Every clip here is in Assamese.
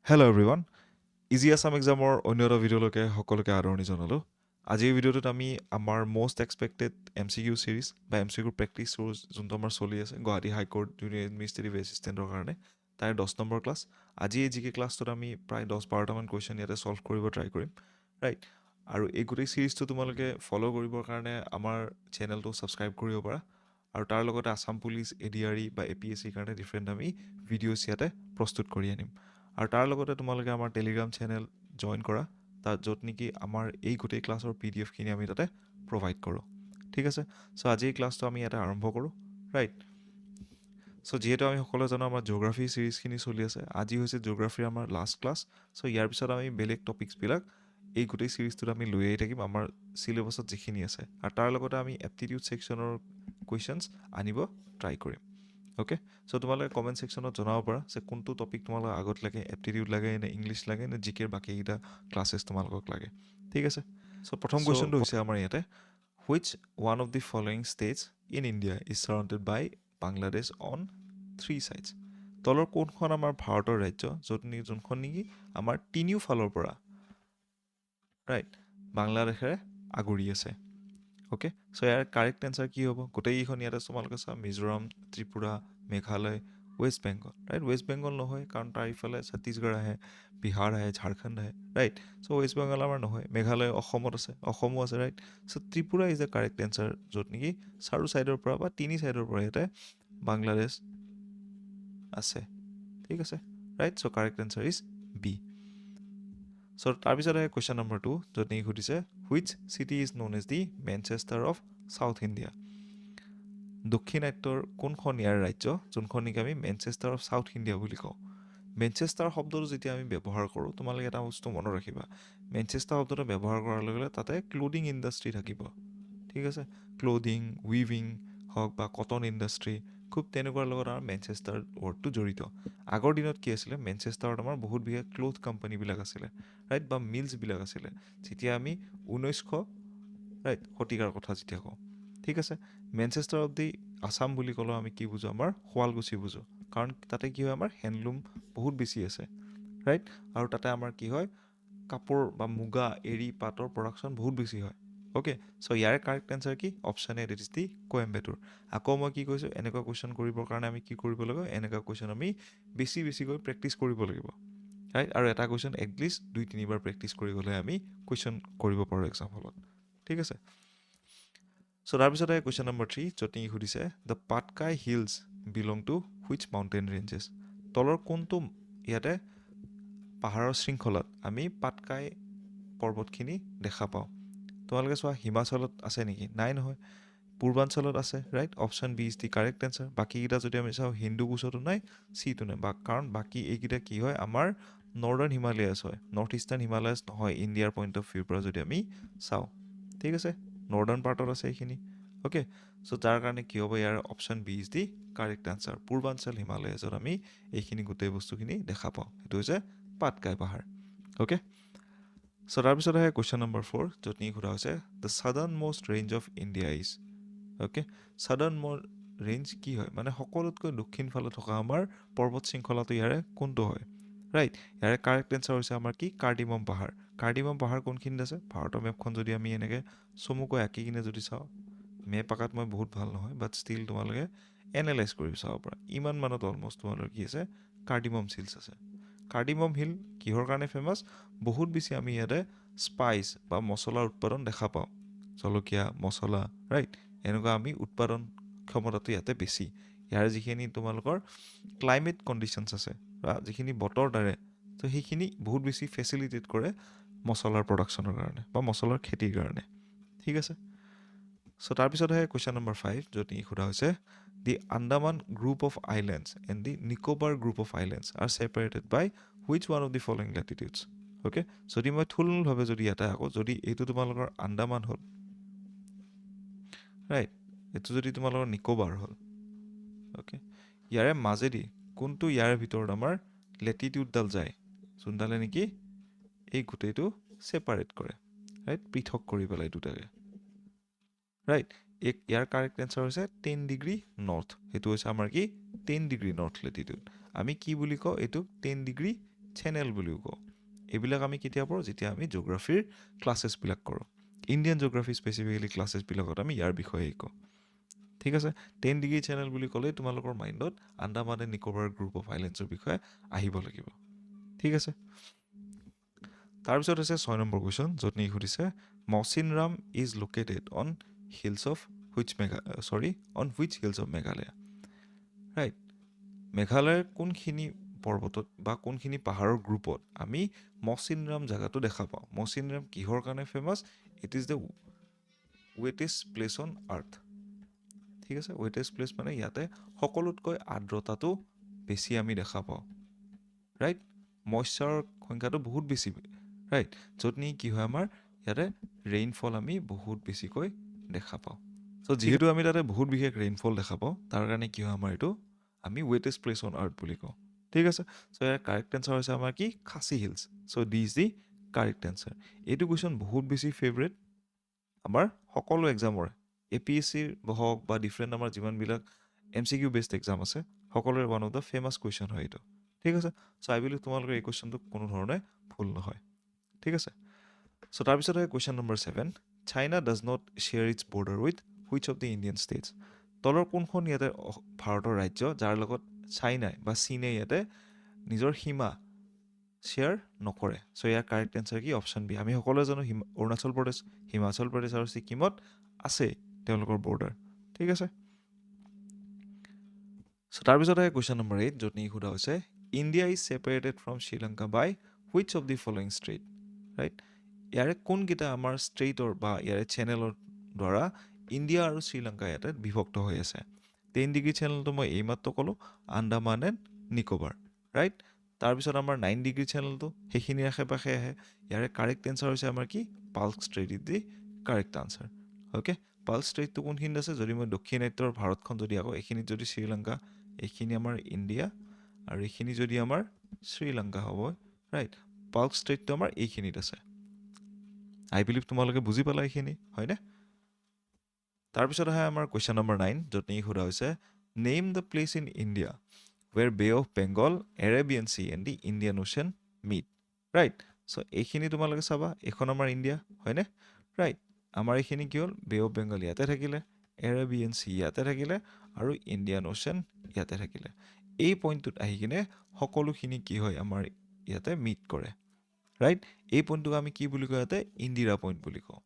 হেল্ল' এভৰিৱান ইজি আছাম এক্সামৰ অন্য এটা ভিডিঅ'লৈকে সকলোকে আদৰণি জনালোঁ আজিৰ ভিডিঅ'টোত আমি আমাৰ most expected M C Q series বা M C Q practice course যোনটো আমাৰ চলি আছে গুৱাহাটী হাইকোৰ্ট জুনিয়ৰ এডমিনিষ্ট্ৰেটিভ এছিষ্টেণ্টৰ কাৰণে তাৰে 10 নম্বৰ ক্লাছ আজি এই জি কে ক্লাছটোত আমি প্ৰায় 10-12টামান কুৱেশ্যন ইয়াতে ছল্ভ কৰিব ট্ৰাই কৰিম ৰাইট আৰু এই গোটেই চিৰিজটো তোমালোকে ফ'ল' কৰিবৰ কাৰণে আমাৰ চেনেলটো ছাবস্ক্ৰাইব কৰিব পাৰা আৰু তাৰ লগতে আছাম পুলিচ এডিআৰই বা এ পি এছ চিৰ কাৰণে ডিফাৰেণ্ট আমি ভিডিঅ'ছ ইয়াতে প্ৰস্তুত কৰি আনিম আৰু তাৰ লগতে তোমালোকে আমাৰ টেলিগ্ৰাম চেনেল জইন কৰা তাত য'ত নেকি আমাৰ এই গোটেই ক্লাছৰ PDF খিনি আমি তাতে প্ৰভাইড কৰোঁ ঠিক আছে চ' আজি এই ক্লাছটো আমি ইয়াতে আৰম্ভ কৰোঁ ৰাইট চ' যিহেতু আমি সকলোৱে জানো আমাৰ জিঅ'গ্ৰাফী চিৰিজখিনি চলি আছে আজি হৈছে জিঅ'গ্ৰাফীৰ আমাৰ লাষ্ট ক্লাছ চ' ইয়াৰ পিছত আমি বেলেগ টপিকছবিলাক এই গোটেই চিৰিজটোত আমি লৈ আহি থাকিম আমাৰ চিলেবাছত যিখিনি আছে আৰু তাৰ লগতে আমি এপ্টিটিউড ছেকশ্যনৰ কুৱেশ্যনছ আনিব ট্ৰাই কৰিম অ'কে চ' তোমালোকে কমেণ্ট ছেকশ্যনত জনাব পাৰা যে কোনটো টপিক তোমালোকক আগত লাগে এপ্টিটিউড লাগে নে ইংলিছ লাগে নে জিকেৰ বাকীকেইটা ক্লাছেছ তোমালোকক লাগে ঠিক আছে চ' প্ৰথম কুৱেশ্যনটো হৈছে আমাৰ ইয়াতে which one of the following states in India is surrounded by Bangladesh on 3 sides তলৰ কোনখন আমাৰ ভাৰতৰ ৰাজ্য যোনখন নেকি আমাৰ তিনিও ফালৰ পৰা ৰাইট বাংলাদেশেৰে আগুৰি আছে অ'কে চ' ইয়াৰ কাৰেক্ট এনচাৰ কি হ'ব গোটেইকেইখন ইয়াতে তোমালোকে চোৱা Mizoram Tripura Meghalaya West Bengal right West Bengal নহয় কাৰণ তাৰ ইফালে ছত্তীশগড় আহে বিহাৰ আহে ঝাৰখণ্ড আহে ৰাইট চ' ৱেষ্ট বেংগল আমাৰ নহয় মেঘালয় অসমত আছে অসমো আছে right so' Tripura is the correct answer য'ত নেকি চাৰো ছাইডৰ পৰা বা তিনি ছাইডৰ পৰা ইয়াতে বাংলাদেশ আছে ঠিক আছে right so' correct answer is B so' তাৰপিছত আহে কুৱেশ্যন নম্বৰ 2 য'ত নেকি সুধিছে which city is known as the Manchester of south India দক্ষিণাত্যৰ কোনখন ইয়াৰ ৰাজ্য যোনখন নেকি আমি মেনচেষ্টাৰ অফ চাউথ ইণ্ডিয়া বুলি কওঁ মেনচেষ্টাৰ শব্দটো যেতিয়া আমি ব্যৱহাৰ কৰোঁ তোমালোকে এটা বস্তু মনত ৰাখিবা মেনচেষ্টাৰ শব্দটো ব্যৱহাৰ কৰাৰ লগে লগে তাতে ক্লোদিং ইণ্ডাষ্ট্ৰি থাকিব ঠিক আছে ক্লোদিং উইভিং হওক বা কটন ইণ্ডাষ্ট্ৰি খুব তেনেকুৱাৰ লগত আমাৰ মেনচেষ্টাৰ ৱৰ্ডটো জড়িত আগৰ দিনত কি আছিলে মেনচেষ্টাৰত আমাৰ বহুত বিশেষ ক্লথ কোম্পানীবিলাক আছিলে ৰাইট বা মিলছবিলাক আছিলে যেতিয়া আমি 1900 ৰাইট শতিকাৰ কথা যেতিয়া কওঁ ঠিক আছে মেনচেষ্টাৰ অফ দি আছাম বুলি ক'লেও আমি কি বুজোঁ আমাৰ শুৱালকুছি বুজোঁ কাৰণ তাতে কি হয় আমাৰ হেণ্ডলুম বহুত বেছি আছে ৰাইট আৰু তাতে আমাৰ কি হয় কাপোৰ বা মুগা এৰী পাটৰ প্ৰডাকশ্যন বহুত বেছি হয় অ'কে চ' ইয়াৰ কাৰেক্ট এনচাৰ কি option A that is the Coimbatore আকৌ মই কি কৈছোঁ এনেকুৱা কুৱেশ্যন কৰিবৰ কাৰণে আমি কি কৰিব লাগিব এনেকুৱা কুৱেশ্যন আমি বেছিকৈ প্ৰেক্টিচ কৰিব লাগিব ৰাইট আৰু এটা কুৱেশ্যন এটলিষ্ট 2-3বাৰ প্ৰেক্টিচ কৰি গ'লে আমি কুৱেশ্যন কৰিব পাৰোঁ এক্সাম হলত ঠিক আছে চ' তাৰপিছতে কুৱেশ্যন নম্বৰ 3 য'ত নেকি সুধিছে the Patkai hills belong to which mountain ranges তলৰ কোনটো ইয়াতে পাহাৰৰ শৃংখলাত আমি পাটকাই পৰ্বতখিনি দেখা পাওঁ তোমালোকে চোৱা হিমাচলত আছে নেকি নাই নহয় পূৰ্বাঞ্চলত আছে right option B is the correct answer বাকীকেইটা যদি আমি চাওঁ হিন্দুকুছতো নাই চিটো নাই কাৰণ বাকী এইকেইটা কি হয় আমাৰ নৰ্দাৰ্ণ হিমালয়াছ হয় নৰ্থ ইষ্টাৰ্ণ হিমালয়াছ নহয় ইণ্ডিয়াৰ পইণ্ট অফ ভিউৰ পৰা যদি আমি চাওঁ ঠিক আছে নৰ্দাৰ্ণ পাৰ্টত আছে এইখিনি অ'কে চ' তাৰ কাৰণে কি হ'ব ইয়াৰ option B is the correct answer পূৰ্বাঞ্চল হিমালয়াছত আমি এইখিনি গোটেই বস্তুখিনি দেখা পাওঁ সেইটো হৈছে পাটকাই পাহাৰ অ'কে চ' তাৰপিছত আহে কুৱেশ্যন নম্বৰ 4 য'ত নেকি সোধা হৈছে the southern most range of India is okay southern range কি হয় মানে সকলোতকৈ দক্ষিণ ফালে থকা আমাৰ পৰ্বত শৃংখলাটো ইয়াৰে কোনটো হয় ৰাইট ইয়াৰে কাৰেক্ট এনচাৰ হৈছে আমাৰ কি কাৰ্ডিমম পাহাৰ কোনখিনিত আছে ভাৰতৰ মেপখন যদি আমি এনেকৈ চমুকৈ আঁকি কিনে যদি চাওঁ মেপ আঁকাত মই বহুত ভাল নহয় বাট ষ্টিল তোমালোকে এনালাইজ কৰি চাব পাৰা ইমান মানত অলমষ্ট তোমালোকৰ কি আছে কাৰ্ডিমম হিলছ আছে কাৰ্ডিমম হিল কিহৰ কাৰণে ফেমাছ বহুত বেছি আমি ইয়াতে স্পাইচ বা মছলাৰ উৎপাদন দেখা পাওঁ জলকীয়া মছলা ৰাইট এনেকুৱা আমি উৎপাদন ক্ষমতাটো ইয়াতে বেছি ইয়াৰ যিখিনি তোমালোকৰ ক্লাইমেট কণ্ডিশ্যনছ আছে বা যিখিনি বতৰ দ্বাৰে তো সেইখিনি বহুত বেছি ফেচিলিটেট কৰে মছলাৰ প্ৰডাকশ্যনৰ কাৰণে বা মছলাৰ খেতিৰ কাৰণে ঠিক আছে চ' তাৰপিছত আহে কুৱেশ্যন নম্বৰ 5 য'ত নেকি সোধা হৈছে the Andaman group of islands and the Nicobar group of islands are separated by which one of the following latitudes okay যদি মই থুলমূলভাৱে যদি ইয়াতে আকৌ যদি এইটো তোমালোকৰ আন্দামান হ'ল ৰাইট এইটো যদি তোমালোকৰ নিকোবাৰ হ'ল অ'কে ইয়াৰে মাজেদি কোনটো ইয়াৰে ভিতৰত আমাৰ লেটিটিউডডাল যায় যোনডালে নেকি এই গোটেইটো ছেপাৰেট কৰে ৰাইট পৃথক কৰি পেলাই দুটাকে ৰাইট ইয়াৰ কাৰেক্ট এনচাৰ হৈছে 10 ডিগ্ৰী নৰ্থ সেইটো হৈছে আমাৰ কি 10 ডিগ্ৰী নৰ্থ লেটিটিউড আমি কি বুলি কওঁ এইটোক 10 ডিগ্ৰী চেনেল বুলিও কওঁ এইবিলাক আমি কেতিয়া পঢ়োঁ যেতিয়া আমি জিঅ'গ্ৰাফিৰ ক্লাছেছবিলাক কৰোঁ ইণ্ডিয়ান জিঅ'গ্ৰাফি স্পেচিফিকেলি ক্লাছেছবিলাকত আমি ইয়াৰ বিষয়ে শিকোঁ ঠিক আছে 10 ডিগ্ৰী চেনেল বুলি ক'লে তোমালোকৰ মাইণ্ডত Andaman and Nicobar group of আইলেণ্ডছৰ বিষয়ে আহিব লাগিব ঠিক আছে তাৰপিছত হৈছে 6 নম্বৰ কুৱেশ্যন য'ত নেকি সুধিছে Mawsynram is located on hills of which hills of Meghalaya right মেঘালয়ৰ কোনখিনি পৰ্বতত বা কোনখিনি পাহাৰৰ গ্ৰুপত আমি মৌচিনৰাম জেগাটো দেখা পাওঁ মৌচিনৰাম কিহৰ কাৰণে famous it is the wettest place on earth ঠিক আছে ৱেটেষ্ট প্লেচ মানে ইয়াতে সকলোতকৈ আৰ্দ্ৰতাটো বেছি আমি দেখা পাওঁ ৰাইট মইশ্চাৰৰ সংখ্যাটো বহুত বেছি ৰাইট য'ত নেকি কি হয় আমাৰ ইয়াতে ৰেইনফল আমি বহুত বেছিকৈ দেখা পাওঁ চ' যিহেতু আমি তাতে বহুত বিশেষ ৰেইনফল দেখা পাওঁ তাৰ কাৰণে কি হয় আমাৰ এইটো আমি ৱেটেষ্ট প্লেচ অন আৰ্থ বুলি কওঁ ঠিক আছে চ' ইয়াৰ কাৰেক্ট এনচাৰ হৈছে আমাৰ কি Khasi hills so' D is the correct answer এইটো কুৱেশ্যন বহুত বেছি ফেভৰেট আমাৰ সকলো এক্সামৰে APSCৰ হওক বা ডিফাৰেণ্ট আমাৰ যিমানবিলাক MCQ বেছড এক্সাম আছে সকলোৰে one of the famous question হয় এইটো ঠিক আছে চ' আই বিলিভ তোমালোকৰ এই কুৱেশ্যনটো কোনো ধৰণে ভুল নহয় ঠিক আছে চ' তাৰপিছত হয় question number 7 China does not share its border with which of the Indian states তলৰ কোনখন ইয়াতে ভাৰতৰ ৰাজ্য যাৰ লগত চাইনাই বা চীনে ইয়াতে নিজৰ সীমা শ্বেয়াৰ নকৰে চ' ইয়াৰ কাৰেক্ট এনচাৰ কি অপশ্যন বি আমি সকলোৱে জানো অৰুণাচল প্ৰদেশ হিমাচল প্ৰদেশ আৰু ছিকিমত আছে তেওঁলোকৰ বৰ্ডাৰ ঠিক আছে চ' তাৰপিছত আহে কুৱেশ্যন নম্বৰ 8 য'ত নেকি সোধা হৈছে India is separated from Sri Lanka by which of the following strait right ইয়াৰে কোনকেইটা আমাৰ ষ্ট্ৰেইটৰ বা ইয়াৰে চেনেলৰ দ্বাৰা ইণ্ডিয়া আৰু শ্ৰীলংকা ইয়াতে বিভক্ত হৈ আছে 10 ডিগ্ৰী চেনেলটো মই এইমাত্ৰ ক'লোঁ আন্দামান এণ্ড নিকোবাৰ ৰাইট তাৰপিছত আমাৰ 9 ডিগ্ৰী চেনেলটো সেইখিনিৰ আশে পাশে আহে ইয়াৰে কাৰেক্ট এনচাৰ হৈছে আমাৰ কি Palk strait is the correct answer okay Palk ষ্ট্ৰেইটটো কোনখিনিত আছে যদি মই দক্ষিণাত্যৰ ভাৰতখন যদি আকৌ এইখিনিত যদি শ্ৰীলংকা এইখিনি আমাৰ ইণ্ডিয়া আৰু এইখিনি যদি আমাৰ শ্ৰীলংকা হ'ব ৰাইট পাল্ক ষ্ট্ৰেইটটো আমাৰ এইখিনিত আছে আই বিলিভ তোমালোকে বুজি পালা এইখিনি হয়নে তাৰপিছত আহে আমাৰ কুৱেশ্যন নম্বৰ 9 য'ত নেকি সোধা হৈছে name the place in India where bay of Bengal Arabian sea and the Indian ocean meet right so' এইখিনি তোমালোকে চাবা এইখন আমাৰ ইণ্ডিয়া হয়নে ৰাইট আমাৰ এইখিনি কি হ'ল বে অফ বেংগল ইয়াতে থাকিলে এৰেবিয়ান চি ইয়াতে থাকিলে আৰু ইণ্ডিয়ান অ'চেন ইয়াতে থাকিলে এই পইণ্টটোত আহি কিনে সকলোখিনি কি হয় আমাৰ ইয়াতে মিট কৰে ৰাইট এই পইণ্টটোক আমি কি বুলি কওঁ ইয়াতে ইন্দিৰা পইণ্ট বুলি কওঁ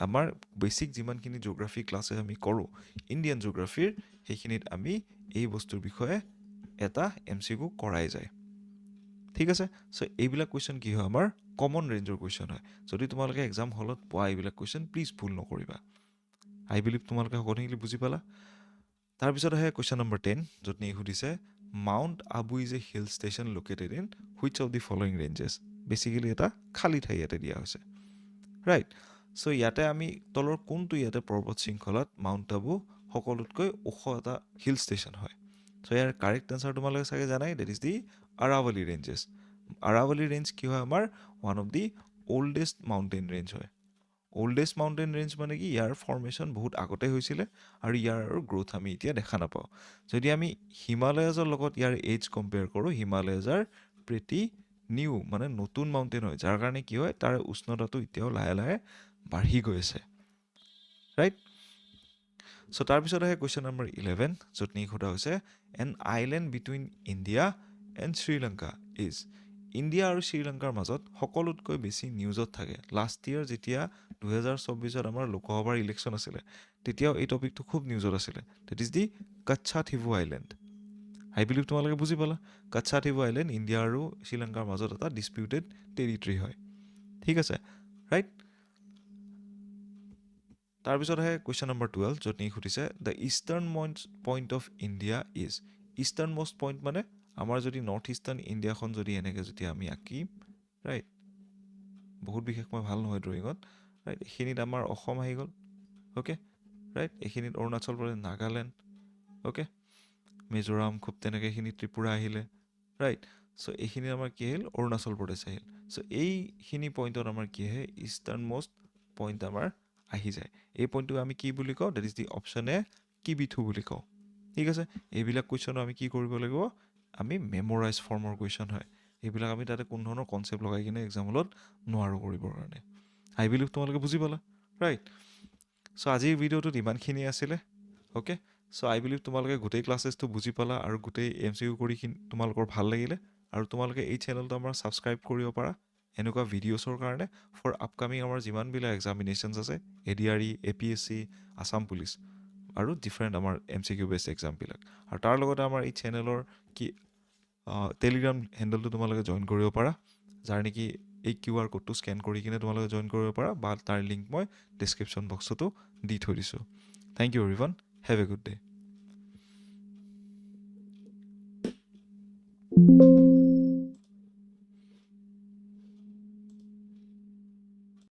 আমাৰ বেছিক যিমানখিনি জিঅ'গ্ৰাফি ক্লাছেছ আমি কৰোঁ ইণ্ডিয়ান জিঅ'গ্ৰাফিৰ সেইখিনিত আমি এই বস্তুৰ বিষয়ে এটা MCQ কৰাই যায় ঠিক আছে চ' এইবিলাক কুৱেশ্যন কি হয় আমাৰ কমন ৰেঞ্জৰ কুৱেশ্যন হয় যদি তোমালোকে এক্সাম হলত পোৱা এইবিলাক কুৱেশ্যন প্লিজ ভুল নকৰিবা আই বিলিভ তোমালোকে সকলোখিনি বুজি পালা তাৰপিছত আহে কুৱেশ্যন নম্বৰ 10 য'ত নেকি সুধিছে Mount Abu is a hill station located in which of the following ranges basically এটা খালী ঠাই ইয়াতে দিয়া হৈছে ৰাইট চ' ইয়াতে আমি তলৰ কোনটো ইয়াতে পৰ্বত শৃংখলাত মাউণ্ট আবু সকলোতকৈ ওখ এটা হিল ষ্টেচন হয় চ' ইয়াৰ কাৰেক্ট এনচাৰ তোমালোকে চাগে জানাই that is the Aravali ranges Aravali range কি হয় আমাৰ one of the oldest mountain range হয় অল্ডেষ্ট মাউণ্টেইন ৰেঞ্জ মানে কি ইয়াৰ ফৰ্মেশ্যন বহুত আগতে হৈছিলে আৰু ইয়াৰ গ্ৰোথ আমি এতিয়া দেখা নাপাওঁ যদি আমি হিমালয়াজৰ লগত ইয়াৰ এজ কম্পেয়াৰ কৰোঁ হিমালয়াজাৰ প্ৰিটি নিউ মানে নতুন মাউণ্টেইন হয় যাৰ কাৰণে কি হয় তাৰ উষ্ণতাটো এতিয়াও লাহে লাহে বাঢ়ি গৈ আছে ৰাইট চ' তাৰপিছত আহে কুৱেশ্যন নম্বৰ 11 য'ত নেকি সোধা হৈছে N island between India and Sri Lanka is India আৰু শ্ৰীলংকাৰ মাজত সকলোতকৈ বেছি নিউজত থাকে লাষ্ট ইয়েৰ যেতিয়া 2024ত আমাৰ লোকসভাৰ ইলেকশ্যন আছিলে তেতিয়াও এই টপিকটো খুব নিউজত আছিলে that is the Katchatheevu island I believe তোমালোকে বুজি পালা কচ্ছা থিভু আইলেণ্ড ইণ্ডিয়া আৰু শ্ৰীলংকাৰ মাজত এটা ডিছপিউটেড টেৰিটৰী হয় ঠিক আছে ৰাইট তাৰপিছত আহে কুৱেশ্যন নম্বৰ 12 য'ত নেকি সুধিছে the eastern point of India is eastern most point মানে আমাৰ যদি নৰ্থ ইষ্টাৰ্ণ ইণ্ডিয়াখন যদি এনেকৈ যদি আমি আঁকিম ৰাইট বহুত বিশেষ মই ভাল নহয় ড্ৰয়িঙত ৰাইট এইখিনিত আমাৰ অসম আহি গ'ল অ'কে ৰাইট এইখিনিত অৰুণাচল প্ৰদেশ নাগালেণ্ড অ'কে মিজোৰাম খুব তেনেকৈ এইখিনি ত্ৰিপুৰা আহিলে ৰাইট চ' এইখিনিত আমাৰ কি আহিল অৰুণাচল প্ৰদেশ আহিল চ' এইখিনি পইণ্টত আমাৰ কি আহে ইষ্টাৰ্ণ মষ্ট পইণ্ট আমাৰ আহি যায় এই পইণ্টটোক আমি কি বুলি কওঁ that is the option A Kibithu বুলি কওঁ ঠিক আছে এইবিলাক কুৱেশ্যনো আমি কি কৰিব লাগিব আমি মেমৰাইজ ফৰ্মৰ কুৱেশ্যন হয় এইবিলাক আমি তাতে কোনো ধৰণৰ কনচেপ্ট লগাই কিনে এক্সাম হলত নোৱাৰোঁ কৰিবৰ কাৰণে। আই বিলিভ তোমালোকে বুজি পালা, ৰাইট? চ' আজিৰ ভিডিঅ'টোত ইমানখিনি আছিলে, অ'কে? চ' আই বিলিভ তোমালোকে গোটেই ক্লাছেছটো বুজি পালা আৰু গোটেই MCQ কৰি তোমালোকৰ ভাল লাগিলে, আৰু তোমালোকে এই চেনেলটো আমাৰ ছাবস্ক্ৰাইব কৰিব পাৰা এনেকুৱা ভিডিঅ'ছৰ কাৰণে ফৰ আপকামিং আমাৰ যিমানবিলাক এক্সামিনেশ্যনছ আছে, ADRE, APSC, আছাম পুলিচ আৰু ডিফাৰেণ্ট আমাৰ MCQ বেছড এক্সামবিলাক। আৰু তাৰ লগতে আমাৰ এই চেনেলৰ টেলিগ্ৰাম হেণ্ডেলটো তোমালোকে জইন কৰিব পাৰা, যাৰ নেকি এই QR কোডটো স্কেন কৰি কিনে তোমালোকে জইন কৰিব পাৰা, বা তাৰ লিংক মই ডিছক্ৰিপশ্যন বক্সতো দি থৈ দিছোঁ। Thank you everyone, have a good day.